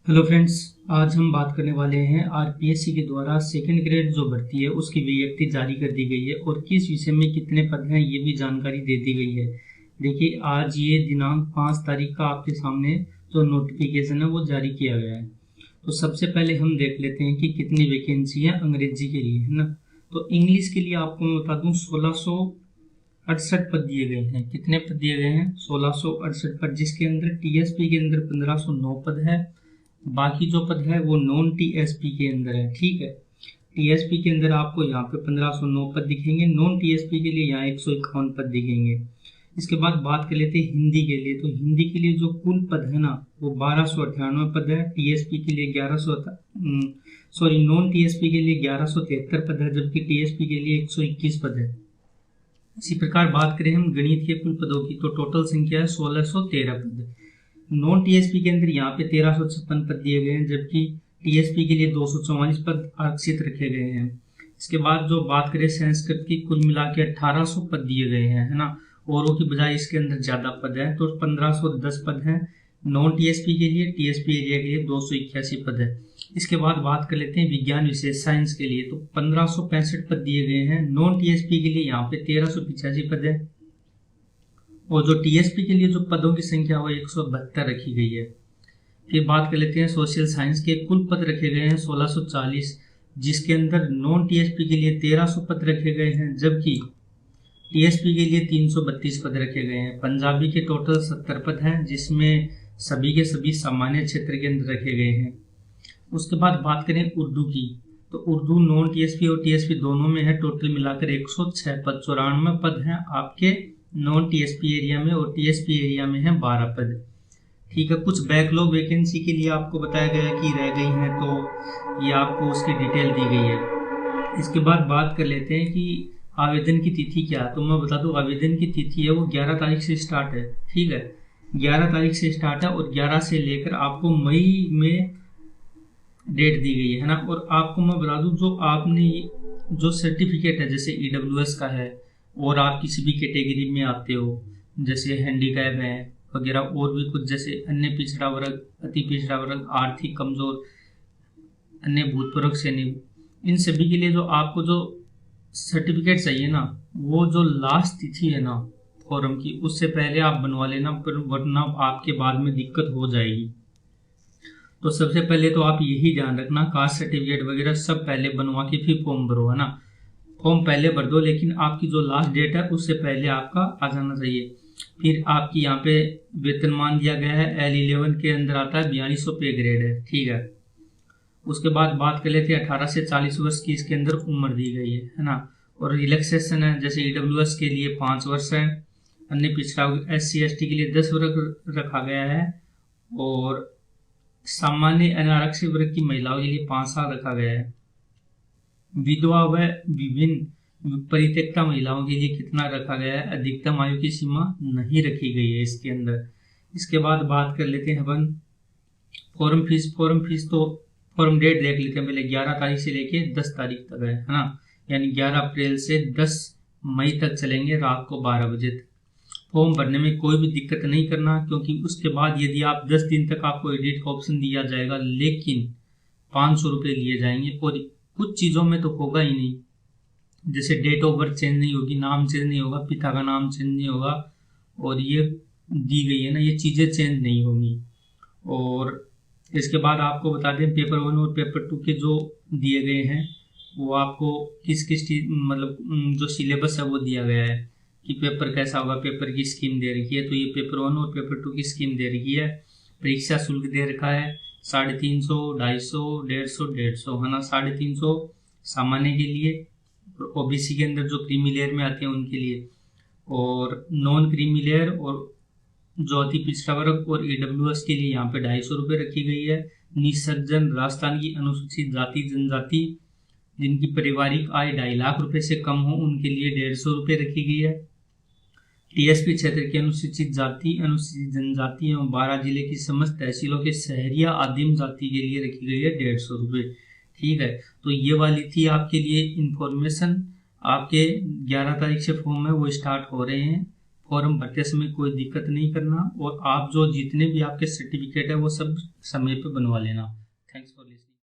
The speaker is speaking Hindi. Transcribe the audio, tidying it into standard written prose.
Hello friends. आज हम बात करने वाले हैं आरपीएससी के द्वारा सेकंड ग्रेड जो भर्ती है उसकी विज्ञप्ति जारी कर दी गई है और किस विषय में कितने पद हैं ये भी जानकारी दे दी गई है। देखिए, आज ये दिनांक 5 तारीख का आपके सामने जो नोटिफिकेशन है वो जारी किया गया है। तो सबसे पहले हम देख लेते हैं कि कितनी वैकेंसी है अंग्रेजी के लिए, है ना। तो इंग्लिश के लिए आपको मैं बता दूं 1668 पद दिए गए हैं। कितने पद दिए गए हैं? 1668 पद, जिसके अंदर टीएसपी के अंदर 1509 पद है। बाकी जो पद है वो नॉन टीएसपी के अंदर है। ठीक है, टीएसपी के अंदर आपको यहाँ पे 1509 पद दिखेंगे, नॉन टीएसपी के लिए यहाँ 151 पद दिखेंगे। इसके बाद बात कर लेते हैं हिंदी के लिए। तो हिंदी के लिए जो कुल पद है ना वो 1298 पद है। टीएसपी के लिए 1100 नॉन टीएसपी के लिए 1173 पद है, जबकि टीएसपी के लिए 121 पद है। इसी प्रकार बात करें हम गणित के कुल पदों की, तो टोटल संख्या है 1613 पद। नॉन टीएसपी के अंदर यहाँ पे 1356 पद दिए गए हैं, जबकि टीएसपी के लिए 244 पद आरक्षित रखे गए हैं। इसके बाद जो बात करें संस्कृत की, कुल मिला के 1800 पद दिए गए हैं, है ना। औरों की बजाय इसके अंदर ज्यादा पद है, तो 1510 पद हैं नॉन टीएसपी के लिए। टीएसपी एरिया के लिए 281 पद है। इसके बाद बात कर लेते हैं विज्ञान विषय साइंस के लिए। तो 1565 पद दिए गए हैं। नॉन टीएसपी के लिए यहाँ पे 1385 पद है, और जो टीएसपी के लिए जो पदों की संख्या वो 172 रखी गई है। फिर बात कर लेते हैं सोशल साइंस के। कुल पद रखे गए हैं 1640, जिसके अंदर नॉन टीएसपी के लिए 1300 पद रखे गए हैं, जबकि टीएसपी के लिए 332 पद रखे गए हैं। पंजाबी के टोटल 70 पद हैं, जिसमें सभी के सभी सामान्य क्षेत्र के अंदर रखे गए हैं। उसके बाद बात करें उर्दू की, तो उर्दू नॉन टीएसपी और टीएसपी दोनों में है। टोटल मिलाकर 106 पद, 94 पद हैं आपके नॉन टीएसपी एरिया में, और टीएसपी एरिया में है 12 पद। ठीक है, कुछ बैकलॉग वैकेंसी के लिए आपको बताया गया है कि रह गई हैं, तो ये आपको उसकी डिटेल दी गई है। इसके बाद बात कर लेते हैं कि आवेदन की तिथि क्या है। तो मैं बता दूं, आवेदन की तिथि है वो 11 तारीख से स्टार्ट है। ठीक है, 11 तारीख से स्टार्ट है, और 11 से लेकर आपको मई में डेट दी गई है ना। और आपको मैं बता दूं, जो आपने जो सर्टिफिकेट है, जैसे ईडब्ल्यूएस का है, और आप किसी भी कैटेगरी में आते हो, जैसे हैंडीकैप है वगैरह, और भी कुछ जैसे अन्य पिछड़ा वर्ग, अति पिछड़ा वर्ग, आर्थिक कमजोर, अन्य भूतपूर्व सैनिक, इन सभी के लिए जो आपको जो सर्टिफिकेट चाहिए ना, वो जो लास्ट तिथि है ना फॉर्म की, उससे पहले आप बनवा लेना, वरना आपके बाद में दिक्कत हो जाएगी। तो सबसे पहले तो आप यही ध्यान रखना, कास्ट सर्टिफिकेट वगैरह सब पहले बनवा के फिर फॉर्म भरो, है ना। फॉर्म पहले भर दो, लेकिन आपकी जो लास्ट डेट है उससे पहले आपका आ जाना चाहिए। फिर आपकी यहाँ पे वेतनमान दिया गया है, L11 के अंदर आता है 4200 पे ग्रेड है। ठीक है, उसके बाद बात कर लेते हैं 18 से 40 वर्ष की इसके अंदर उम्र दी गई है ना। और रिलैक्सेशन है, जैसे ईडब्ल्यूएस के लिए 5 वर्ष है, अन्य पिछड़ा SC ST के लिए 10 वर्ष रखा गया है, और सामान्य अनारक्षित वर्ग की महिलाओं के लिए 5 साल रखा गया है। विधवा व विभिन्न परित्यक्ता महिलाओं के लिए कितना रखा गया है? अधिकतम आयु की सीमा नहीं रखी गई है इसके अंदर। इसके बाद बात कर लेते हैं अपन फॉर्म फीस। तो फॉर्म डेट देख लेते हैं पहले। 11 तारीख से लेके 10 तारीख तक है ना, यानी 11 अप्रैल से 10 मई तक चलेंगे, रात को 12 बजे तक। फॉर्म भरने में कोई भी दिक्कत नहीं करना, क्योंकि उसके बाद यदि आप 10 दिन तक आपको एडिट का ऑप्शन दिया जाएगा, लेकिन 500 रुपये लिए जाएंगे, और कुछ चीज़ों में तो होगा ही नहीं, जैसे डेट ऑफ बर्थ चेंज नहीं होगी, नाम चेंज नहीं होगा, पिता का नाम चेंज नहीं होगा, और ये दी गई है ना, ये चीज़ें चेंज नहीं होंगी। और इसके बाद आपको बता दें पेपर 1 और पेपर 2 के जो दिए गए हैं, वो आपको किस मतलब जो सिलेबस है वो दिया गया है कि पेपर कैसा होगा, पेपर की स्कीम दे रखी है। तो ये पेपर 1 और पेपर 2 की स्कीम दे रखी है। परीक्षा शुल्क दे रखा है 350, 250, 150, है ना। 350 सामान्य के लिए, ओबीसी के अंदर जो क्रीमी लेयर में आते हैं उनके लिए, और नॉन क्रीमी लेयर और जो अति पिछड़ा वर्ग और ईडब्ल्यूएस के लिए यहाँ पे 250 रुपये रखी गई है। निसर्जन राजस्थान की अनुसूचित जाति जनजाति जिनकी पारिवारिक आय 2.5 लाख रुपए से कम हो, उनके लिए 150 रुपये रखी गई है। टीएसपी क्षेत्र की अनुसूचित जाति, अनुसूचित जनजाति एवं 12 जिले की समस्त तहसीलों के शहरिया आदिम जाति के लिए रखी गई है 150 रुपये। ठीक है, तो ये वाली थी आपके लिए इंफॉर्मेशन। आपके 11 तारीख से फॉर्म है वो स्टार्ट हो रहे हैं। फॉर्म भरते समय कोई दिक्कत नहीं करना, और आप जो जितने भी आपके सर्टिफिकेट है वो सब समय पे बनवा लेना। Thanks for listening.